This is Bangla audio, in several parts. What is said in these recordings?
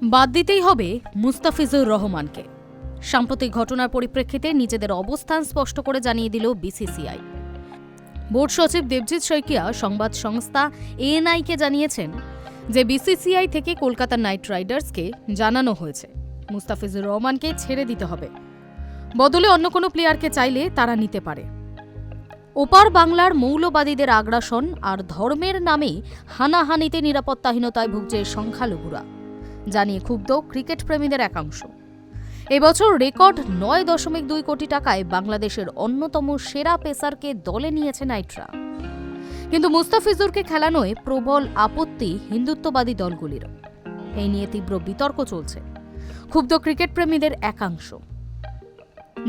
বাদ দিতেই হবে মুস্তাফিজুর রহমানকে। সাম্প্রতিক ঘটনার পরিপ্রেক্ষিতে নিজেদের অবস্থান স্পষ্ট করে জানিয়ে দিল বিসিসিআই। বোর্ড সচিব দেবজিৎ শইকিয়া সংবাদ সংস্থা এএনআইকে জানিয়েছেন যে বিসিসিআই থেকে কলকাতা নাইট রাইডার্সকে জানানো হয়েছে মুস্তাফিজুর রহমানকে ছেড়ে দিতে হবে, বদলে অন্য কোনো প্লেয়ারকে চাইলে তারা নিতে পারে। ওপার বাংলার মৌলবাদীদের আগ্রাসন আর ধর্মের নামে হানাহানিতে নিরাপত্তাহীনতায় ভুগছে সংখ্যালঘুরা, জানিয়ে ক্ষুব্ধ ক্রিকেট প্রেমীদের একাংশ। এবছর রেকর্ড ৯.২ কোটি টাকায় বাংলাদেশের অন্যতম সেরা পেসারকে দলে নিয়েছে নাইটরা। কিন্তু মুস্তাফিজুরকে খেলানোয় প্রবল আপত্তি হিন্দুত্ববাদী দলগুলির। এই নিয়ে তীব্র বিতর্ক চলছে ক্ষুব্ধ ক্রিকেট প্রেমীদের একাংশ।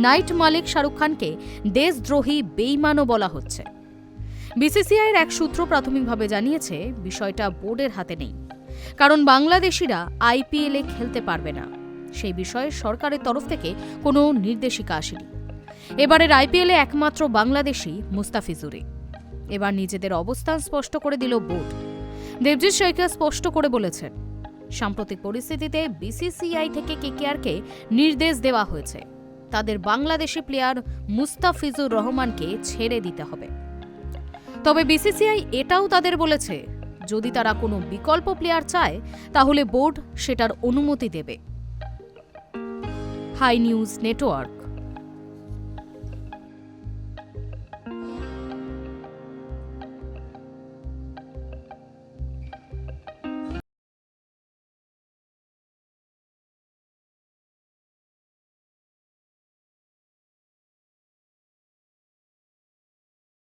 নাইট মালিক শাহরুখ খানকে দেশদ্রোহী বেইমানও বলা হচ্ছে। বিসিসিআইয়ের এক সূত্র প্রাথমিকভাবে জানিয়েছে বিষয়টা বোর্ডের হাতে নেই, কারণ বাংলাদেশিরা আইপিএলে খেলতে পারবে না। সেই বিষয়ে সরকারের তরফ থেকে কোনো নির্দেশিকা আসেনি। এবারের আইপিএলে একমাত্র বাংলাদেশি মুস্তাফিজুরই। এবার নিজেদের অবস্থান স্পষ্ট করে দিল বোর্ড। দেবজিৎ শইকিয়া স্পষ্ট করে বলেছেন, সাম্প্রতিক পরিস্থিতিতে বিসিসিআই থেকে কেকেআরকে নির্দেশ দেওয়া হয়েছে তাদের বাংলাদেশি প্লেয়ার মুস্তাফিজুর রহমানকে ছেড়ে দিতে হবে। তবে বিসিসিআই এটাও তাদের বলেছে, যদি তারা কোনো বিকল্প প্লেয়ার চায় তাহলে বোর্ড সেটার অনুমতি দেবে। Hi news network.